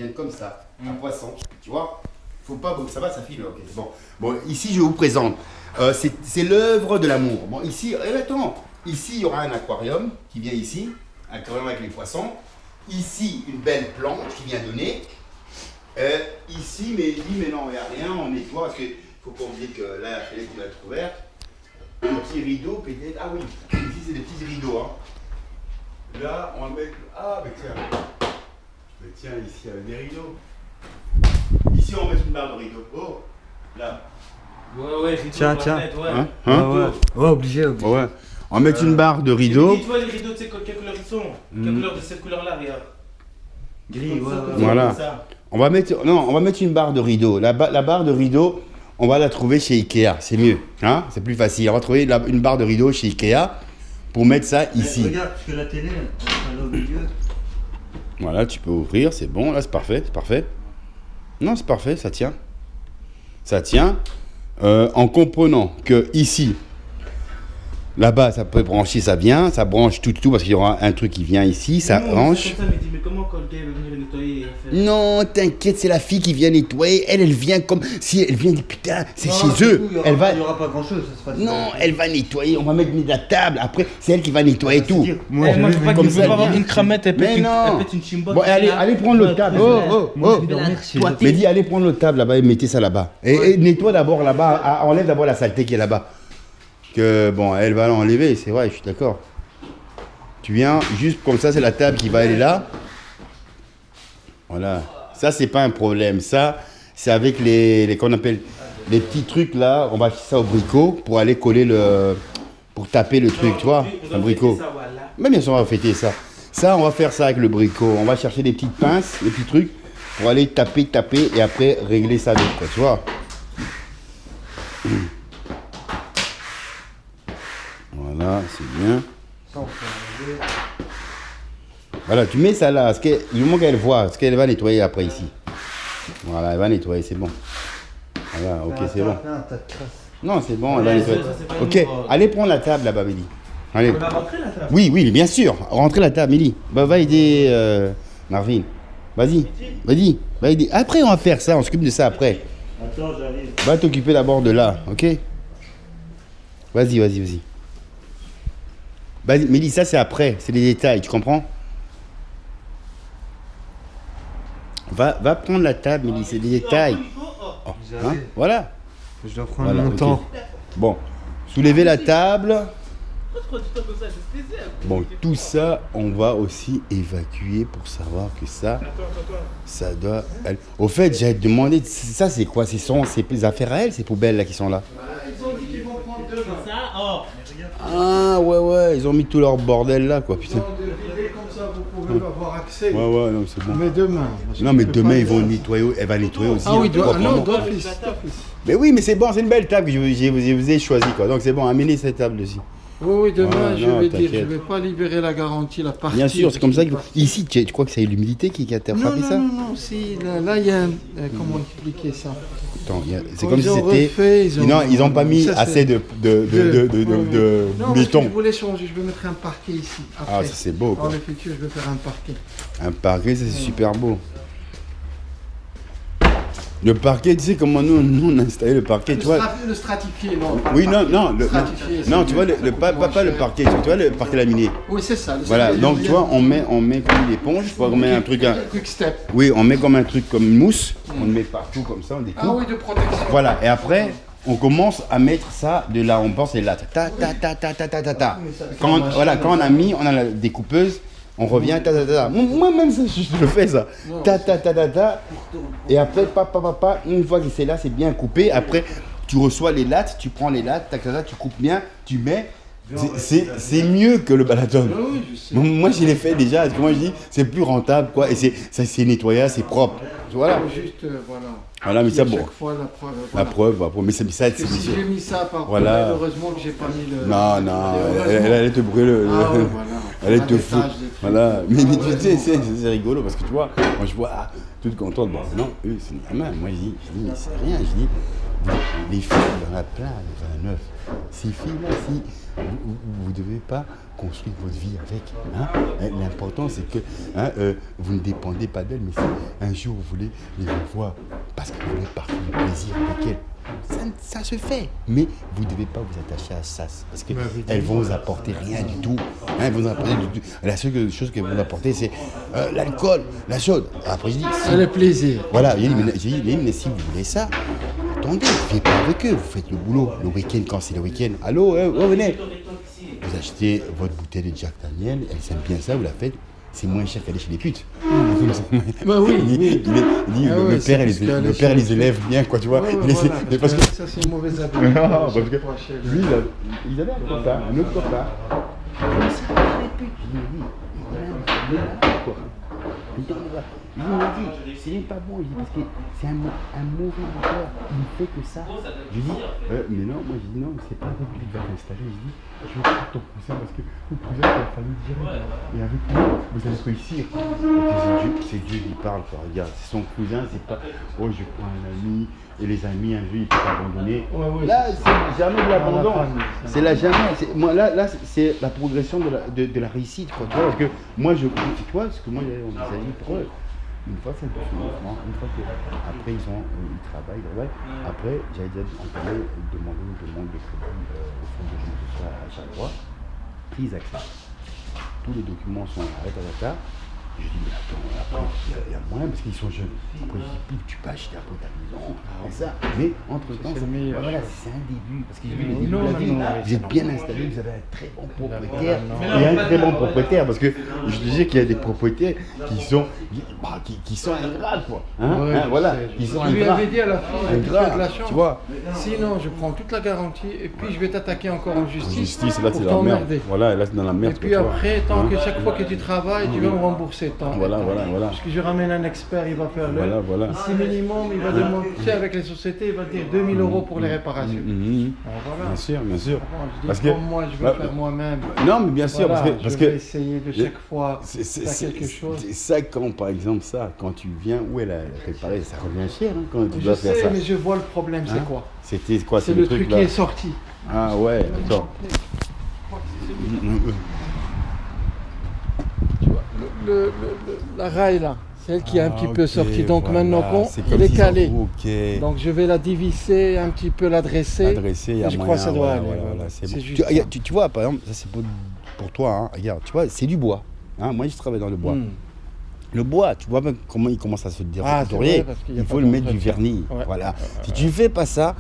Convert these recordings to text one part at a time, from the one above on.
viennent comme ça, un poisson, tu vois. Faut pas, bon, ça va, ça file, ok, c'est bon. Bon, ici, je vous présente. C'est l'œuvre de l'amour. Bon, ici, attends, ici, il y aura un aquarium qui vient ici, un aquarium avec les poissons. Ici, une belle planche qui vient donner. Ici, mais non, il n'y a rien, on nettoie parce qu'il faut pas oublier que là, la fenêtre, on va être ouverte. Un petit rideau, peut-être. Ah oui, ici, c'est des petits rideaux. Hein. Là, on va mettre. Ah, mais tiens, ici, avec des rideaux. Ici, on va mettre une barre de rideau. Oh, là. Ouais, rideau. Tiens. Fenêtre, ouais. Ouais, obligé. Ouais. On va mettre une barre de rideau. Dis-toi les rideaux, tu sais quelle couleur ils sont. Quelle couleur de cette couleur-là, regarde. Gris, ouais. Voilà. On va mettre une barre de rideau. La barre de rideau, on va la trouver chez Ikea. C'est mieux. Hein, c'est plus facile. On va trouver une barre de rideau chez Ikea pour mettre ça ici. Regarde, parce que la télé, elle est au milieu. Voilà, tu peux ouvrir. C'est bon. Là, c'est parfait. C'est parfait. Non, c'est parfait. Ça tient. Ça tient. En comprenant que ici, là-bas, ça peut brancher, ça vient, ça branche tout, parce qu'il y aura un truc qui vient ici, ça branche. Mais comment quand le gars va venir nettoyer Non, t'inquiète, c'est la fille qui vient nettoyer. Elle vient comme si elle vient, putain, c'est chez eux. Il n'y aura pas grand-chose, ça se passe. Non, elle va nettoyer, on va mettre de la table. Après, c'est elle qui va nettoyer tout. Moi, je veux pas comme qu'il ça, peut pas avoir bien. une cramette, elle Mais pète non. une chimbote. Bon, allez prendre l'autre table. Oh. Mais dis, allez prendre l'autre table là-bas et mettez ça là-bas. Et nettoie d'abord là-bas, enlève d'abord la saleté qui est là-bas. Que bon, elle va l'enlever, c'est vrai, je suis d'accord. Tu viens, juste comme ça, c'est la table qui va aller là. Voilà. Ça, c'est pas un problème. Ça, c'est avec qu'on appelle les petits trucs là. On va faire ça au bricot pour aller coller pour taper le truc, tu vois, un bricot. Mais bien sûr, on va fêter ça. Ça, on va faire ça avec le bricot. On va chercher des petites pinces, des petits trucs pour aller taper et après régler ça d'autre, quoi, tu vois. Voilà, c'est bien. Voilà, tu mets ça là, parce que du moment qu'elle voit, parce qu'elle va nettoyer après ici. Voilà, elle va nettoyer, c'est bon. Voilà, ok, c'est bon. Non, c'est bon, elle va nettoyer. Ok, allez prendre la table là-bas, Mélie. Allez. On va rentrer la table. Oui, bien sûr. Rentrez la table, Mélie. Bah, va aider Marvin. Vas-y. Va aider. Après, on va faire ça, on s'occupe de ça après. Attends, j'arrive. Va t'occuper d'abord de là, ok? Vas-y. Vas-y, Mélie, ça c'est après, c'est les détails, tu comprends? Va prendre la table, Mélie, c'est des détails. Oh, hein, voilà. Je dois prendre mon temps. Bon, soulevez la table. Bon, tout ça, on va aussi évacuer pour savoir que ça doit... Au fait, j'ai demandé, ça c'est quoi? C'est les affaires à elle, ces poubelles là qui sont là? Ils ont dit qu'ils vont prendre deux. Ça, oh. Ah ouais, ils ont mis tout leur bordel là quoi, putain. Comme ça, vous pouvez avoir accès. Ouais, non, c'est bon. Mais demain. Non, mais demain, ils vont nettoyer, elle va nettoyer aussi. Ah oui, proprement. d'office. Mais oui, mais c'est bon, c'est une belle table que je vous ai choisi quoi. Donc c'est bon, amenez cette table aussi. Oui, demain, Ouais, je non, vais dire, je t'inquiète. vais pas libérer la garantie, la partie. Bien sûr, c'est comme ça qu'il faut. Ici, tu crois que c'est l'humidité qui a frappé ça? Non, si, là, il y a un... comment expliquer ça? Attends, c'est Quand comme si ils ont c'était. refait, Non, ils n'ont pas mis ça, assez de Non, parce que béton. je voulais changer, je vais mettre un parquet ici. Après. Ah, ça c'est beau Dans quoi. le futur, je vais faire un parquet. Un parquet, ça c'est super beau. Le parquet, tu sais comment nous on a installé le parquet, tu vois. Le stratifié, non. Pas Oui, le non, parquet. non, Stratifié, non, c'est tu vois, pas moins le cher. parquet, tu vois le parquet laminé. Oui, c'est ça. Voilà, donc tu vois, on met comme une éponge, tu vois, on met un truc. Quick step. Oui, on met comme un truc comme une mousse, on le met partout comme ça, on découpe. Ah oui, de protection. Voilà, et après, on commence à mettre ça de là, on pense les lattes. Ta. Quand on a mis, on a la découpeuse, on revient, ta. Moi-même, je le fais ça. Ta. Et après, une fois que c'est là, c'est bien coupé. Après, tu reçois les lattes, tu prends les lattes, tu coupes bien, tu mets. C'est mieux que le balaton. Oui, je sais. Moi, je l'ai fait déjà. Parce que moi, je dis, c'est plus rentable, quoi. Et c'est nettoyé, c'est propre. Voilà. Juste, voilà. Voilà, mais ça, bon. Chaque fois, la preuve. La preuve, mais ça, Parce que si j'ai mis ça par Voilà. heureusement que j'ai pas mis le... Non, elle allait te brûler. Ah ouais, voilà. Elle allait Un te des foutre. tâches, des trucs. Voilà. Mais tu sais, c'est rigolo parce que tu vois, moi je vois, toute contente. Bon, non, eux, c'est normal. Moi, je dis, mais c'est rien. Je dis, les filles, il y en a plein, les 29. Ces filles-là, si vous devez pas construire votre vie avec. Hein. L'important, c'est que vous ne dépendez pas d'elle, mais si un jour vous voulez les revoir parce que vous voulez partir du plaisir avec elle, ça se fait. Mais vous ne devez pas vous attacher à ça parce qu'elles vont vous apporter rien du tout. Hein, elles vont vous apporter du tout. La seule chose qu'elles vont vous apporter, c'est l'alcool, la chose. Après, je dis, C'est le plaisir. voilà, j'ai dit, mais si vous voulez ça, attendez, ne vivez pas avec eux, vous faites le boulot. Le week-end, quand c'est le week-end, allô, venez. Vous achetez votre bouteille de Jack Daniel, elle aime bien ça, vous la faites, c'est moins cher qu'aller chez les putes. Bah oui, oui. Le père les élève bien, quoi, tu vois. Ouais, Il voilà, mais parce que ça c'est une mauvaise habitude. non, parce que lui, il avait un copain, un autre copain. Il me dit, c'est même pas bon, je dis, parce que c'est un mauvais moteur, il fait que ça. Je dis, mais non, moi je dis non, c'est pas avec lui qui va t'installer. Je dis, je veux pas ton cousin parce que ton cousin il a fallu direct. Et avec lui, vous allez réussir. Et c'est Dieu qui parle, quoi. Regarde, c'est son cousin, c'est pas, oh je prends un ami, et les amis, un jour ils peuvent abandonner. Là, c'est jamais de l'abandon. C'est la jamais. Moi, là, c'est la progression de la réussite, quoi. Tu vois, parce que moi, tu vois, ce que moi j'avais envisagé pour eux. Une fois, c'est doucement. Une fois que après ils travaillent, après j'avais déjà entamé demander une demande de crédit au fonds de gestion sociale à chaque fois. Ils acceptent. Tous les documents sont à Je dis, mais attends, après, il y a moyen parce qu'ils sont jeunes. Après, je dis, tu peux acheter après ta maison, et ça. Mais entre-temps, voilà, c'est un début. Parce que j'ai vu les débuts de la vie. Vous êtes bien installé, vous avez un très bon propriétaire. Et un très bon propriétaire, parce que je disais qu'il y a des propriétaires qui sont ingrats, quoi. Voilà, qui sont Je lui ingrats. avais dit à la fin, tu as de la chance. Tu vois. Sinon, je prends toute la garantie et puis je vais t'attaquer encore en justice. Justice, là, c'est pour la merde. t'emmerder. Voilà, là, c'est dans la merde. Et puis après, tant que chaque fois que tu travailles, tu vas me rembourser tant. Voilà. Parce que je ramène un expert, il va faire le. Voilà. Ici, minimum, il va demander, tu sais, avec les sociétés, il va dire 2000 € pour les réparations. Alors voilà. Bien sûr. Bon, je dis, Parce que- comme moi, je vais faire moi-même. Non, mais bien sûr, Voilà, parce je que vais essayer de chaque fois faire quelque chose. C'est ça, par exemple, quand tu viens, où elle a préparé, ça revient cher quand tu Je dois faire sais, ça. mais je vois le problème, c'est Hein? quoi? C'était quoi, C'est le truc qui là est sorti. Ah ouais, attends. Tu vois, la rail là, celle qui est un petit peu sortie. Donc voilà, maintenant, c'est il comme est s'ils calé. ont- Ok. Donc je vais la dévisser, un petit peu la dresser. Adressé, il y a je moyen, crois que ça doit voilà, aller. voilà, voilà. c'est C'est bon. juste Tu, ça. tu vois, par exemple, ça c'est pour toi, hein, regarde, tu vois, c'est du bois. Hein, moi, je travaille dans le bois. Le bois, tu vois même comment il commence à se Ah, c'est vrai, détériorer. parce qu'il y a Il pas faut le mettre du d'entretien. vernis. Ouais. Voilà. Si tu ne fais pas ça,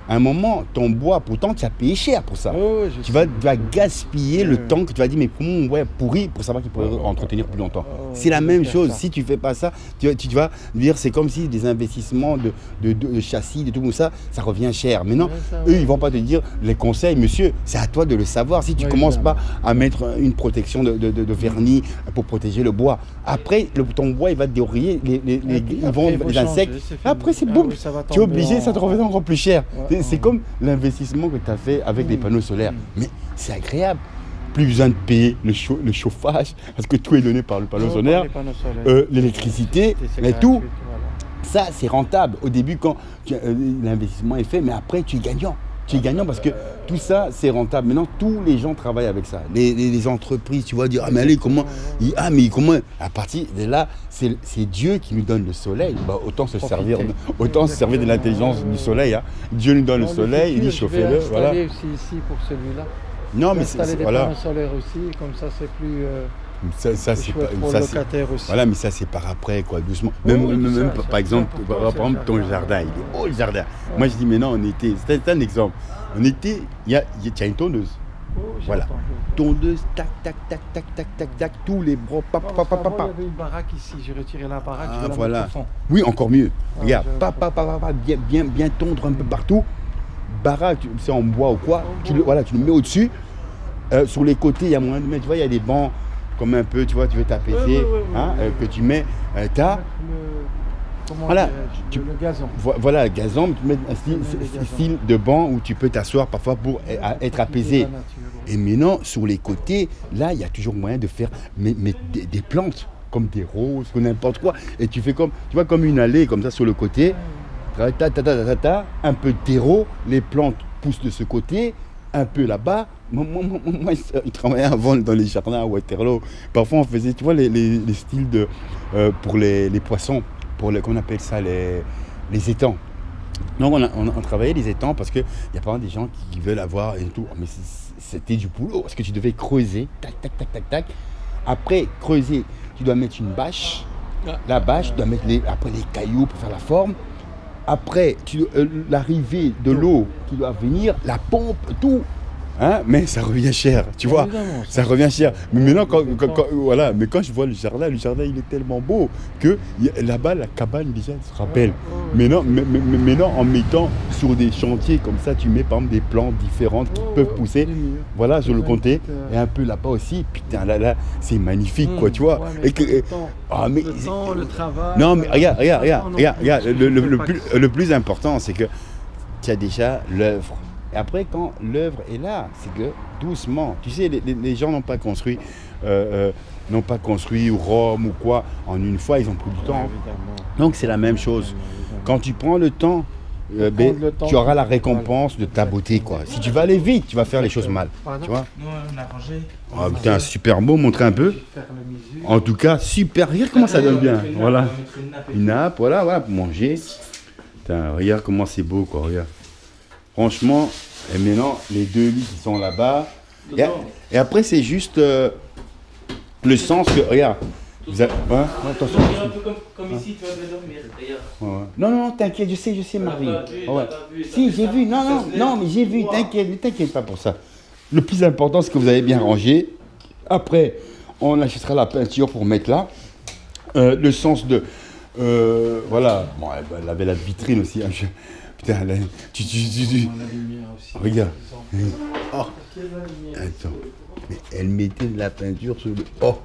à un moment, ton bois, pourtant, tu as payé cher pour ça. Oh, je Tu sais. vas gaspiller le temps que tu vas dire, mais comment mon bois est pourri pour savoir qu'il pourrait entretenir plus longtemps. C'est la je vais même faire chose. ça. Si tu ne fais pas ça, tu vas dire, c'est comme si des investissements de châssis, de tout ça, ça revient cher. Mais non, Ouais, ça, eux, ouais. ils ne vont pas te dire les conseils, monsieur, c'est à toi de le savoir. Si tu ne Ouais, commences évidemment. pas à mettre une protection de vernis pour protéger le bois, après, ton bois, il va te dérailler, ils vont, Après, il faut les insectes. changer, c'est fini. Après, c'est Ah boum. oui, ça va Tu es tomber obligé, en- ça te revient encore plus cher. Ouais, C'est comme l'investissement que tu as fait avec des panneaux solaires. Mm. Mais c'est agréable. Plus besoin de payer le chauffage, parce que tout est donné par le panneau Oh, solaire, par les panneaux solaires. l'électricité, C'est mais gratuit, tout. voilà. Ça, c'est rentable. Au début, quand l'investissement est fait, mais après, tu es gagnant. Tu es gagnant parce que tout ça, c'est rentable. Maintenant, tous les gens travaillent avec ça. Les entreprises, tu vois, dire, ah mais allez, comment à partir de là, c'est Dieu qui nous donne le soleil. Bah, autant se servir de l'intelligence du soleil. Hein. Dieu nous donne le Dans soleil, il dit futur, je vais chauffez-le. Voilà. installer aussi ici pour celui-là. Non, mais Installer des voilà. panneaux solaires aussi, comme ça c'est plus Ça, c'est chouette pas. pour Ça, le c'est- locataire aussi. Voilà, mais ça c'est par après, quoi, doucement. Oui, Même, oui, tout même ça, par c'est exemple, important, par exemple, ton c'est jardin, il est haut le jardin. Moi je dis, mais non, en été, c'est un exemple. En été, tu as une tondeuse. Oh, j'ai Voilà. entendu. Tondeuse, tac, tac, tac, tac, tac, tac, tac, tous les bras, Avant, il y avait une baraque ici, j'ai retiré la baraque, je vais la voilà. mettre au fond. Oui, encore mieux. Ah, Regarde, je- bien tondre un peu partout. Baraque, c'est en bois ou quoi, tu le mets au-dessus. Sur les côtés, il y a moyen de mettre, tu vois, il y a des bancs comme un peu, tu vois, tu veux t'apaiser, que tu mets, t'as. Comment Voilà. dirais-je, le gazon. Voilà, le gazon, tu mets un mets des gazons. style de banc où tu peux t'asseoir parfois pour être apaisé. La nature, oui. Et maintenant, sur les côtés, là, il y a toujours moyen de faire des plantes, comme des roses, ou n'importe quoi. Et tu fais comme, tu vois, comme une allée, comme ça, sur le côté. Un peu de terreau, les plantes poussent de ce côté. un peu là-bas. Moi, je travaillais avant dans les jardins à Waterloo. Parfois, on faisait, tu vois, les styles de, pour les poissons, pour les, qu'on appelle ça, les étangs. Donc, on travaillait les étangs parce qu'il y a pas mal des gens qui veulent avoir et tout. Mais c'était du boulot parce que tu devais creuser, tac, tac, tac, tac, tac. Après, creuser, tu dois mettre une bâche. La bâche, tu dois mettre après les cailloux pour faire la forme. Après, l'arrivée de l'eau qui doit venir, la pompe, tout. Hein, mais ça revient cher, tu vois. Ça revient cher. Mais maintenant, voilà, mais quand je vois le jardin, il est tellement beau que là-bas, la cabane, déjà, elle se rappelle. Maintenant, en mettant sur des chantiers comme ça, tu mets par exemple des plantes différentes qui peuvent pousser. Voilà, sur le comté. Et un peu là-bas aussi. Putain, là, c'est magnifique, quoi, tu vois. Ouais, mais le temps, le travail. Non, mais regarde. Le plus important, c'est que tu as déjà l'œuvre. Et après, quand l'œuvre est là, c'est que doucement, tu sais, les gens n'ont pas construit Rome ou quoi en une fois, ils ont pris du temps. Donc c'est la même chose. Quand tu prends le temps, tu auras la récompense de ta beauté, quoi. Si tu vas aller vite, tu vas faire les choses mal, tu vois. Nous, on a rangé. Oh, putain, super beau, montrez un peu. En tout cas, super, regarde comment ça donne bien. Voilà, une nappe, voilà, pour manger. Putain, regarde comment c'est beau, quoi, regarde. Franchement, et maintenant, les deux lits qui sont là-bas. Et après, c'est juste le sens que, regarde. Vous avez, ouais, attention. Un peu comme ici, tu vas dormir, regarde. Ouais. Non, t'inquiète, je sais, Marie. Ouais. Si, j'ai vu, non, mais j'ai vu, t'inquiète, ne t'inquiète pas pour ça. Le plus important, c'est que vous avez bien rangé. Après, on achètera la peinture pour mettre là. Le sens de, voilà, bon, elle avait la vitrine aussi. Hein, putain, là, tu... Regarde. Oh. Attends. Mais elle mettait de la peinture sur le... Oh.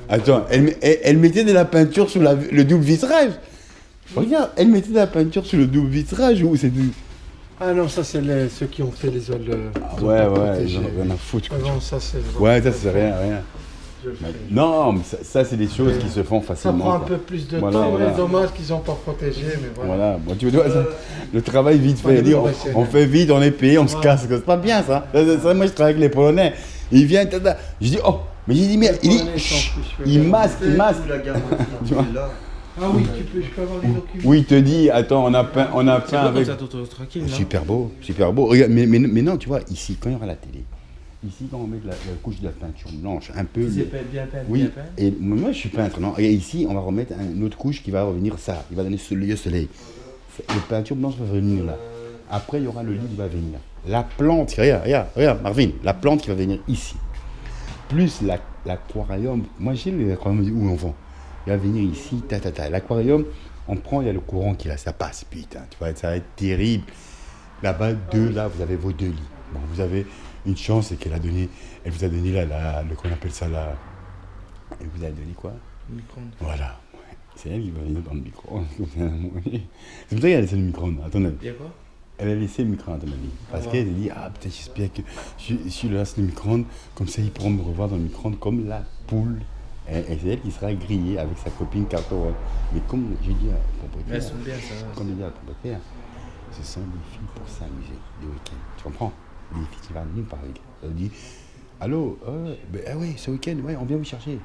Attends. Elle mettait de la peinture sur le double vitrage. Regarde. Elle mettait de la peinture sur le double vitrage ou c'est du... Ah non, ça c'est ceux qui ont fait les ailes. Ouais, ils en ont rien à foutre. Non, ça c'est... Ouais, ça c'est rien. Non, mais ça c'est des choses qui se font facilement. Ça prend un peu plus de temps, mais dommage qu'ils n'ont pas protégé, mais voilà. Bon, tu vois, le travail vite fait. On fait vite, on est payé, on se casse. C'est pas bien ça. Moi je travaille avec les Polonais. Ils viennent, je dis, oh, mais j'ai dit, merde, il masque. Tu vois. Ah oui, je peux avoir les documents. Oui, il te dit, attends, on a peint avec... Tranquille, super beau. Regarde, mais non, tu vois, ici, quand il y aura la télé, ici, quand on met la couche de la peinture blanche, un peu... C'est bien peint. Oui, et moi je suis peintre, non. Et ici, on va remettre une autre couche qui va revenir ça. Il va donner le soleil. La peinture blanche va venir là. Après, il y aura le lit qui va venir. La plante, regarde, Marvin, la plante qui va venir ici. Plus l'aquarium. Moi, j'ai l'aquarium où on vend. Il va venir ici, L'aquarium, on prend, il y a le courant qui est là, ça passe, putain, tu vois, ça va être terrible. Là-bas, là, vous avez vos deux lits. Bon, vous avez une chance, c'est elle vous a donné là, qu'on appelle ça là. Elle vous a donné quoi? Le micro-ondes. Voilà. C'est elle qui va venir dans le micro. C'est pour ça qu'elle a laissé le micro-ondes, à ton avis. Il y a quoi? Elle a laissé le micro-ondes, à ton avis. Parce qu'elle a dit, peut-être j'espère que je lui laisse le micro-ondes, comme ça ils pourront me revoir dans le micro-ondes comme la poule. Et c'est elle qui sera grillée avec sa copine Carto. Mais comme j'ai dit à la propriétaire, elles sont bien, ça va. comme j'ai dit à la propriétaire, ce sont des filles pour s'amuser le week-end. Tu comprends? Des filles qui vont nulle part. Elle dit, allô, oui, ce week-end, ouais, on vient vous chercher.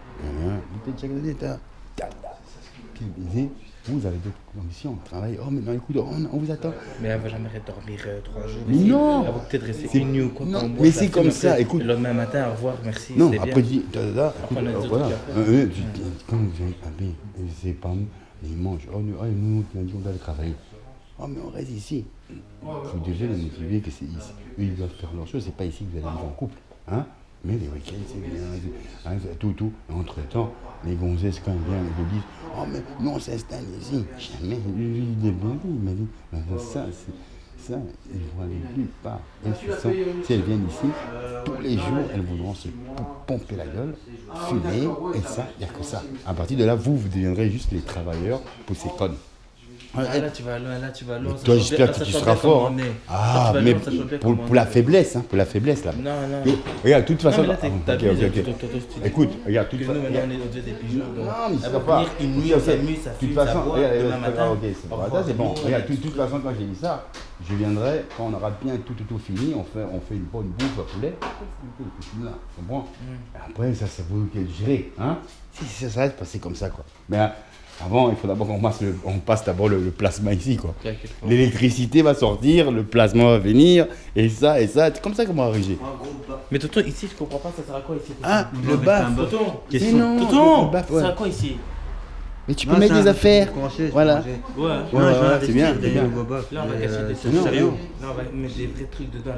Vous avez d'autres conditions, travail. Oh, mais non, écoute, on vous attend. Mais elle va jamais dormir 3 jours. Mais non! Elle va peut-être rester une nuit ou quoi. Non, mais c'est comme ça, écoute. Le lendemain matin, au revoir, merci. Non, après, dis, voilà. Quand vous avez c'est pas nous, ils mangent. Oh, nous, on a dit qu'on doit aller travailler. Oh, mais on reste ici. Vous devez les motiver que c'est ici. Eux, ils doivent faire leurs choses, c'est pas ici que vous allez vivre en couple. Hein? Mais les week-ends, c'est bien. Tout. Entre-temps, les gonzesses, quand ils viennent, ils disent, oh, mais nous, on s'installe ici. Jamais. Il m'a dit, ça, ils vont aller nulle part. Si elles viennent ici, tous les jours, elles voudront se pomper la gueule, fumer, et ça, il n'y a que ça. À partir de là, vous deviendrez juste les travailleurs pour ces connes. Ah, là, tu vas loin. Toi, j'espère que tu seras fort. Hein. Ah, mais pour la faiblesse, hein, pour la faiblesse là. Non. Regarde, de toute façon. Non, mais là, t'as Ok. Écoute, regarde, toute façon. Maintenant, on est au 2 des pigeons. Non, mais elle ça va va pas. venir une nuit, ça fume, ça boit, demain matin. Ok, c'est bon. Regarde, de toute façon, quand j'ai dit ça, je viendrai, quand on aura bien tout fini, on fait une bonne bouffe à poulet. Tu comprends? Après, ça vous gérer, hein? Si ça va se passer comme ça, quoi. Mais avant, il faut d'abord qu'on passe d'abord le plasma ici, quoi. L'électricité va sortir, le plasma va venir, et ça, c'est comme ça qu'on va arriver. Mais tonton, ici, je comprends pas, ça sert à quoi ici? Ah, le baf. Tonton, ça sert à quoi ici? Mais tu peux mettre des affaires. Voilà. Ouais, c'est bien. Là, on va cacher des trucs sérieux. Là, on va mettre des vrais trucs dedans.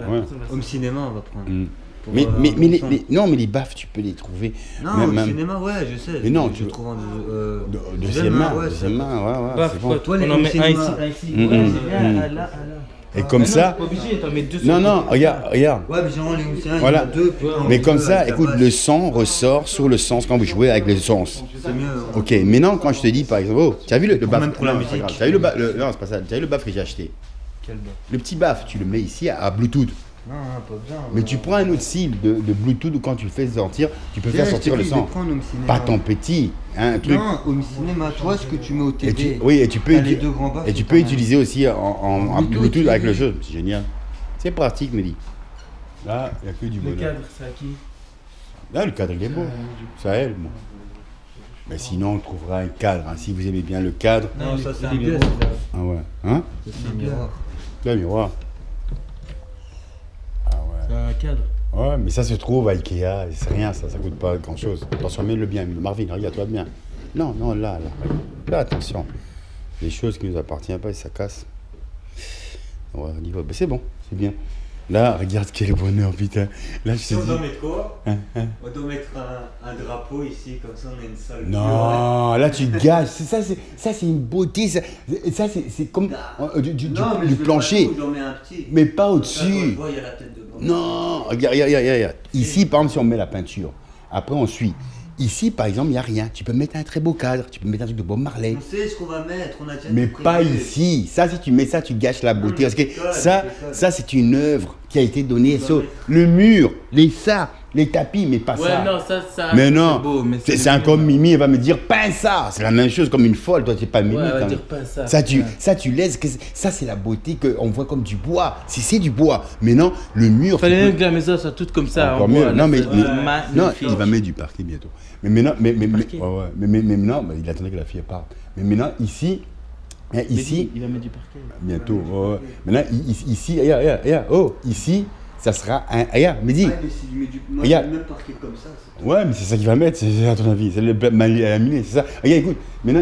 Home cinéma, on va prendre. Mais les baffes, tu peux les trouver. Non, au cinéma, ouais, je sais. Mais non, tu trouves en deuxième main, ouais, c'est bon. Toi, on en met un ici. Ouais, c'est bien, là. Et comme ça. Pas obligé, t'en mets deux. Non, regarde. Ouais, mais genre, les Houssiens, voilà. il y en a deux. Mais comme ça, écoute, le sang ressort sur le sens quand vous jouez avec le sens. C'est mieux. Ok, maintenant, quand je te dis, par exemple, oh, tu as vu le baf? Même pour la musique. Tu as vu le baf? Non, c'est pas ça. Tu as vu le baf que j'ai acheté? Quel baf? Le petit baf, tu le mets ici à Bluetooth. Non, pas besoin. Mais tu prends un autre cible de Bluetooth où quand tu le fais sortir, tu peux faire sortir le sang. Pas ton petit, un truc. Non, home cinéma, toi, ce que tu mets au Et TV. oui, et tu peux, les deux grands baffes, et tu peux utiliser aussi en Bluetooth avec le jeu. C'est génial. C'est pratique, Mehdi. Là, il n'y a que du Le bonheur. cadre, c'est à qui? Là, le cadre, il est beau. C'est à elle, moi. Mais sinon, on trouvera un cadre. Hein. Si vous aimez bien le cadre. Non, ça, c'est un miroir. miroir. Ah ouais. Hein? C'est un miroir. Là, miroir. Ah ouais. C'est un cadre. Ouais, mais ça se trouve à Ikea. C'est rien, ça coûte pas grand chose. Attention, mets-le bien. Marvin, regarde-toi bien. Non, là. Là, attention. Les choses qui ne nous appartiennent pas, ça casse. Ouais, on y va. Mais c'est bon, c'est bien. Là, regarde quel bonheur, putain. Là, je te Si on dis. doit mettre quoi? On doit mettre un drapeau ici, comme ça on a une salle. Non, là tu gâches. Ça c'est une beauté. Ça c'est comme du plancher. J'en mets un petit. Mais pas au-dessus. Il y a la tête de bord. Non, regarde. Ici, par exemple, si on met la peinture, après on suit. Ici, par exemple, il n'y a rien. Tu peux mettre un très beau cadre. Tu peux mettre un truc de Bob Marley. On sait ce qu'on va mettre. On a déjà Mais tout pas prévu. ici. Ça, si tu mets ça, tu gâches la beauté. Parce que ça, c'est une œuvre qui a été donnée sur le mur, les tapis, mais pas ça. Ouais, non, ça. Mais non, c'est beau, mais c'est un comme Mimi, elle va me dire peins ça. C'est la même chose comme une folle, toi, c'est pas Mimi. Ouais, elle va quand dire même. peins ça. Ça, tu laisses. Ça, c'est la beauté qu'on voit comme du bois. C'est du bois. Mais non, le mur. Fallait même que la maison soit toute comme ça. Encore en mieux. bois, Non, là, mais, c'est magnifique. non, il va mettre du parquet bientôt. Mais maintenant, mais maintenant, il attendait que la fille parte. Mais maintenant, ici. Il va mettre du parquet. Bientôt. Ouais. Maintenant, ici, regarde. Oh, ici, ça sera un. Regarde, Mehdi. Ouais, mais si tu mets du. Moi, Regarde. j'ai même parquet comme ça. Ouais, mais c'est ça qu'il va mettre, c'est à ton avis. C'est le laminé, c'est ça. Regarde, écoute, maintenant,